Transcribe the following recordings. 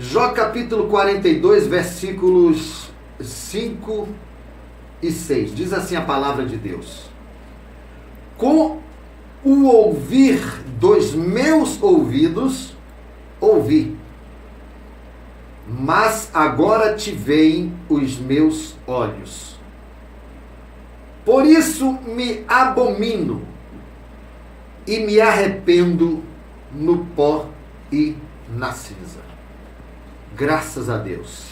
Jó capítulo 42, versículos 5 e 6. Diz assim a palavra de Deus: com o ouvir dos meus ouvidos, ouvi, mas agora te veem os meus olhos. Por isso me abomino e me arrependo no pó e na cinza. Graças a Deus.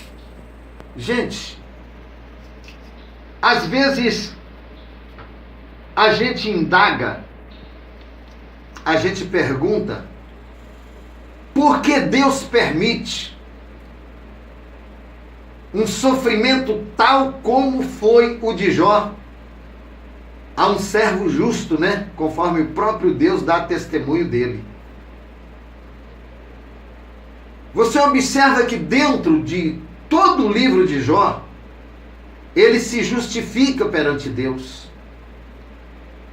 Gente, às vezes a gente indaga, a gente pergunta, por que Deus permite um sofrimento tal como foi o de Jó a um servo justo, né? Conforme o próprio Deus dá testemunho dele. Você observa que dentro de todo o livro de Jó, ele se justifica perante Deus.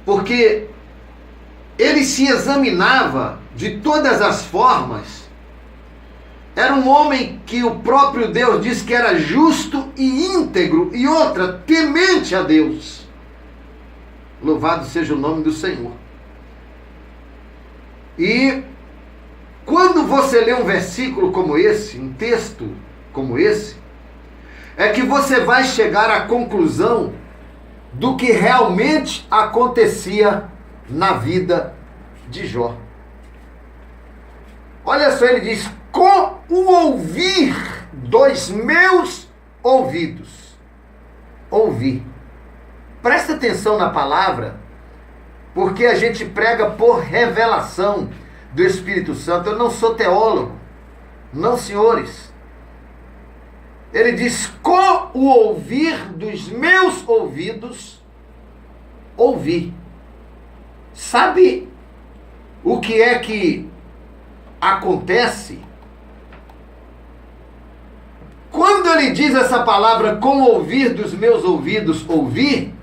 Porque ele se examinava de todas as formas. Era um homem que o próprio Deus disse que era justo e íntegro, e outra, temente a Deus. Louvado seja o nome do Senhor. E quando você lê um versículo como esse, um texto como esse, é que você vai chegar à conclusão do que realmente acontecia na vida de Jó. Olha só, ele diz: com o ouvir dos meus ouvidos, ouvi. Presta atenção na palavra, porque a gente prega por revelação do Espírito Santo. Eu não sou teólogo, não, senhores. Ele diz: com o ouvir dos meus ouvidos, ouvi. Sabe o que é que acontece? Quando ele diz essa palavra, com o ouvir dos meus ouvidos, ouvi,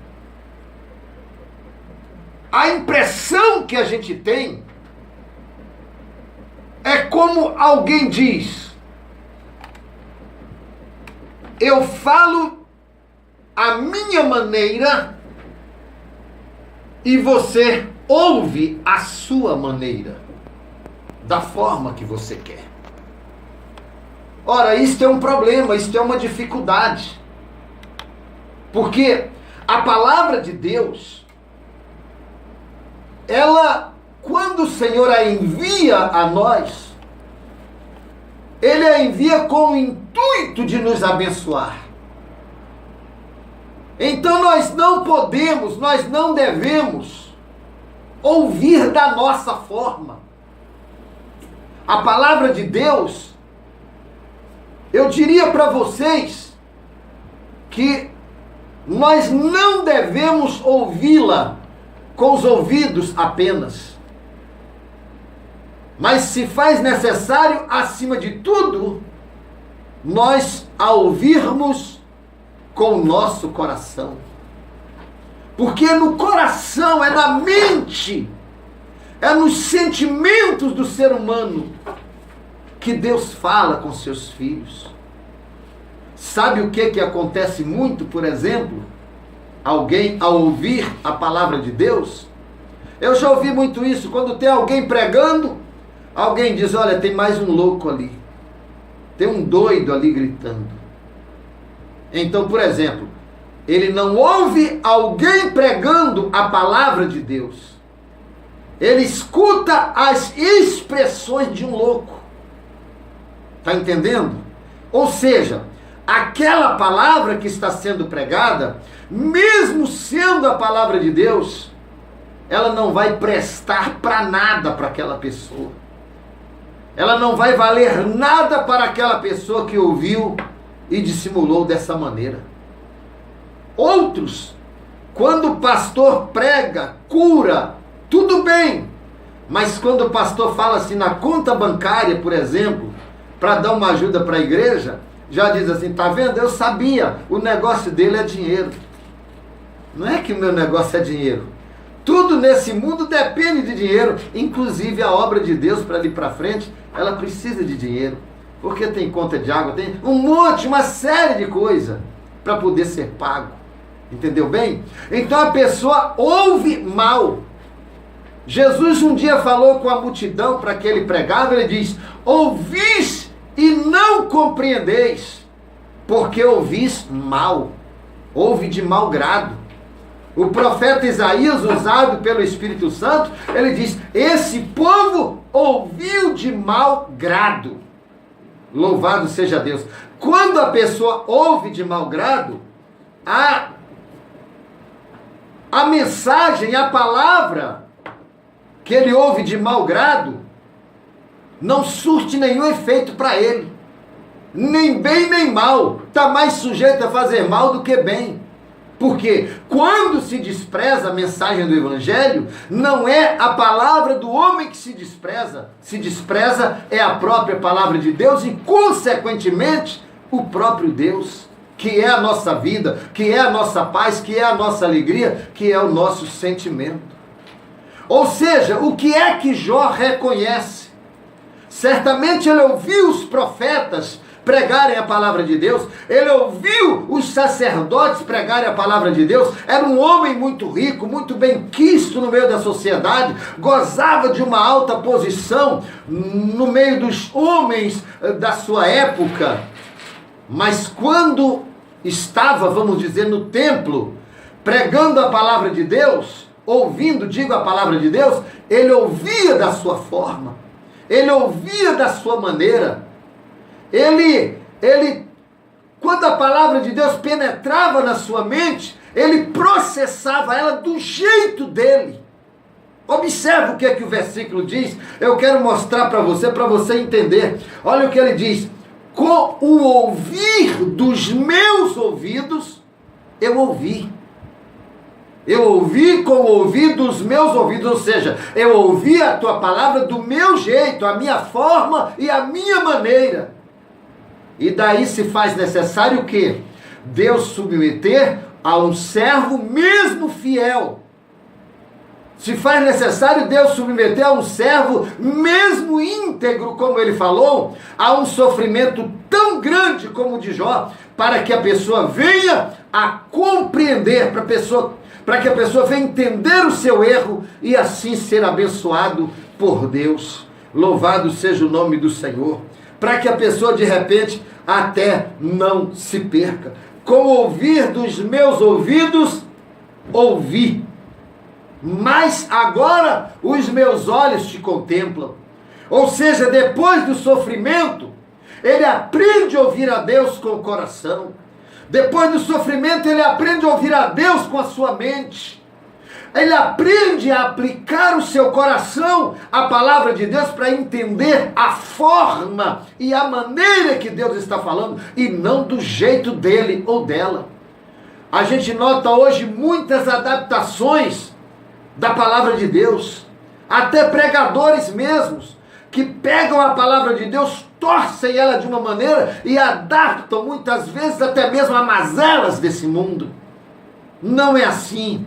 a impressão que a gente tem é como alguém diz: eu falo a minha maneira e você ouve a sua maneira, da forma que você quer. Ora, isto é um problema, isto é uma dificuldade. Porque a palavra de Deus, ela, quando o Senhor a envia a nós, Ele a envia com o intuito de nos abençoar. Então nós não podemos, nós não devemos ouvir da nossa forma. A palavra de Deus, eu diria para vocês que nós não devemos ouvi-la com os ouvidos apenas. Mas se faz necessário, acima de tudo, nós a ouvirmos com o nosso coração. Porque no coração, é na mente, é nos sentimentos do ser humano que Deus fala com seus filhos. Sabe o que acontece muito, por exemplo? Alguém, ao ouvir a palavra de Deus, eu já ouvi muito isso, quando tem alguém pregando, alguém diz: olha, tem mais um louco ali, tem um doido ali gritando. Então, por exemplo, ele não ouve alguém pregando a palavra de Deus, ele escuta as expressões de um louco. Está entendendo? Ou seja, aquela palavra que está sendo pregada, mesmo sendo a palavra de Deus, ela não vai prestar para nada para aquela pessoa. Ela não vai valer nada para aquela pessoa que ouviu e dissimulou dessa maneira. Outros, quando o pastor prega, cura, tudo bem. Mas quando o pastor fala assim na conta bancária, por exemplo, para dar uma ajuda para a igreja, já diz assim: tá vendo? Eu sabia, o negócio dele é dinheiro. Não é que o meu negócio é dinheiro. Tudo nesse mundo depende de dinheiro, inclusive a obra de Deus para ir para frente, ela precisa de dinheiro. porque tem conta de água, tem um monte, uma série de coisas para poder ser pago. Entendeu bem? Então a pessoa ouve mal. Jesus um dia falou com a multidão para que ele pregava, ele diz: ouvis e não compreendeis, porque ouvis mal, ouve de mau grado. O profeta Isaías, usado pelo Espírito Santo, ele diz: esse povo ouviu de mau grado. Louvado seja Deus. Quando a pessoa ouve de mau grado, a mensagem, a palavra que ele ouve de mau grado, não surte nenhum efeito para ele. Nem bem nem mal. Está mais sujeito a fazer mal do que bem. Porque quando se despreza a mensagem do Evangelho, não é a palavra do homem que se despreza é a própria palavra de Deus e, consequentemente, o próprio Deus, que é a nossa vida, que é a nossa paz, que é a nossa alegria, que é o nosso sentimento. Ou seja, o que é que Jó reconhece? Certamente ele ouviu os profetas pregarem a palavra de Deus, ele ouviu os sacerdotes pregarem a palavra de Deus, era um homem muito rico, muito bem quisto no meio da sociedade, gozava de uma alta posição no meio dos homens da sua época, mas quando estava, vamos dizer, no templo, pregando a palavra de Deus, ouvindo, digo, a palavra de Deus, ele ouvia da sua forma, ele ouvia da sua maneira. Ele, quando a palavra de Deus penetrava na sua mente, ele processava ela do jeito dele. Observe o que é que o versículo diz. Eu quero mostrar para você entender. Olha o que ele diz: com o ouvir dos meus ouvidos, eu ouvi. Eu ouvi com o ouvir dos meus ouvidos, ou seja, eu ouvi a tua palavra do meu jeito, a minha forma e a minha maneira. E daí se faz necessário o quê? Deus submeter a um servo mesmo fiel. Se faz necessário Deus submeter a um servo mesmo íntegro, como ele falou, a um sofrimento tão grande como o de Jó, para que a pessoa venha a compreender, para que a pessoa venha entender o seu erro e assim ser abençoado por Deus. Louvado seja o nome do Senhor. Para que a pessoa de repente até não se perca. Com o ouvir dos meus ouvidos, ouvi. Mas agora os meus olhos te contemplam. Ou seja, depois do sofrimento, ele aprende a ouvir a Deus com o coração. Depois do sofrimento, ele aprende a ouvir a Deus com a sua mente. Ele aprende a aplicar o seu coração à palavra de Deus para entender a forma e a maneira que Deus está falando e não do jeito dele ou dela. A gente nota hoje muitas adaptações da palavra de Deus, até pregadores mesmos, que pegam a palavra de Deus, torcem ela de uma maneira e adaptam muitas vezes até mesmo a mazelas desse mundo. Não é assim.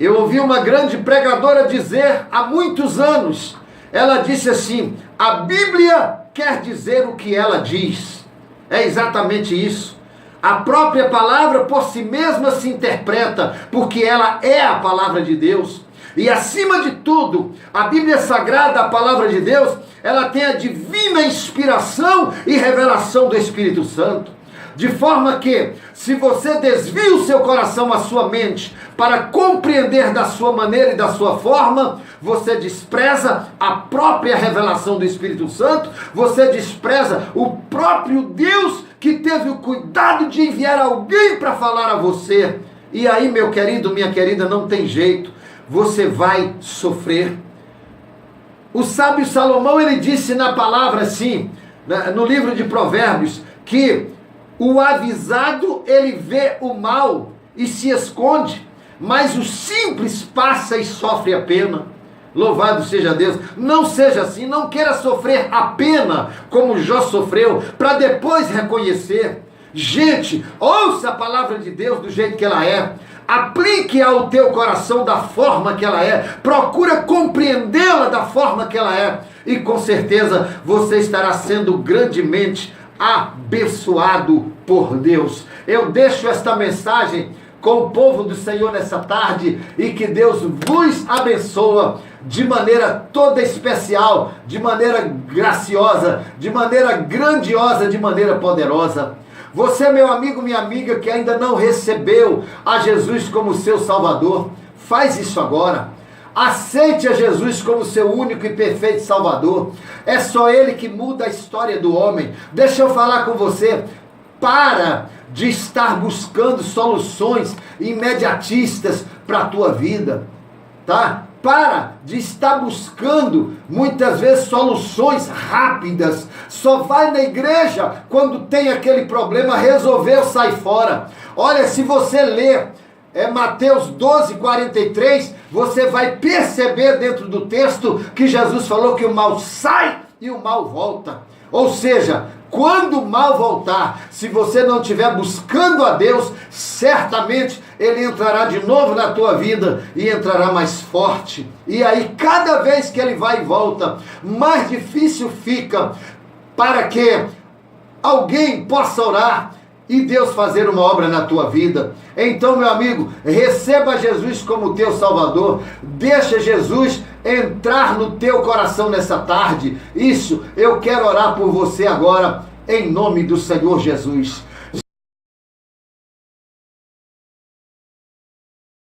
Eu ouvi uma grande pregadora dizer há muitos anos, ela disse assim: a Bíblia quer dizer o que ela diz. É exatamente isso. A própria palavra por si mesma se interpreta, porque ela é a palavra de Deus. E acima de tudo, a Bíblia Sagrada, a palavra de Deus, ela tem a divina inspiração e revelação do Espírito Santo. De forma que, se você desvia o seu coração, a sua mente, para compreender da sua maneira e da sua forma, você despreza a própria revelação do Espírito Santo, você despreza o próprio Deus que teve o cuidado de enviar alguém para falar a você. E aí, meu querido, minha querida, não tem jeito, você vai sofrer. O sábio Salomão, ele disse na palavra assim, no livro de Provérbios, que o avisado, ele vê o mal e se esconde, mas o simples passa e sofre a pena. Louvado seja Deus. Não seja assim, não queira sofrer a pena como Jó sofreu, para depois reconhecer. Gente, ouça a palavra de Deus do jeito que ela é, aplique ao teu coração da forma que ela é, procura compreendê-la da forma que ela é, e com certeza você estará sendo grandemente abençoado por Deus. Eu deixo esta mensagem com o povo do Senhor nessa tarde, e que Deus vos abençoa de maneira toda especial, de maneira graciosa, de maneira grandiosa, de maneira poderosa. Você, meu amigo, minha amiga, que ainda não recebeu a Jesus como seu Salvador, faz isso agora. Aceite a Jesus como seu único e perfeito Salvador. É só Ele que muda a história do homem. Deixa eu falar com você. Para de estar buscando soluções imediatistas para a tua vida, tá? Para de estar buscando muitas vezes soluções rápidas. Só vai na igreja quando tem aquele problema, resolveu, sai fora. Olha, se você ler Mateus 12:43, você vai perceber dentro do texto que Jesus falou que o mal sai e o mal volta. Ou seja, quando o mal voltar, se você não estiver buscando a Deus, certamente Ele entrará de novo na tua vida e entrará mais forte. E aí, cada vez que Ele vai e volta, mais difícil fica para que alguém possa orar e Deus fazer uma obra na tua vida. Então, meu amigo, receba Jesus como teu Salvador. Deixa Jesus entrar no teu coração nessa tarde. Isso, eu quero orar por você agora, em nome do Senhor Jesus.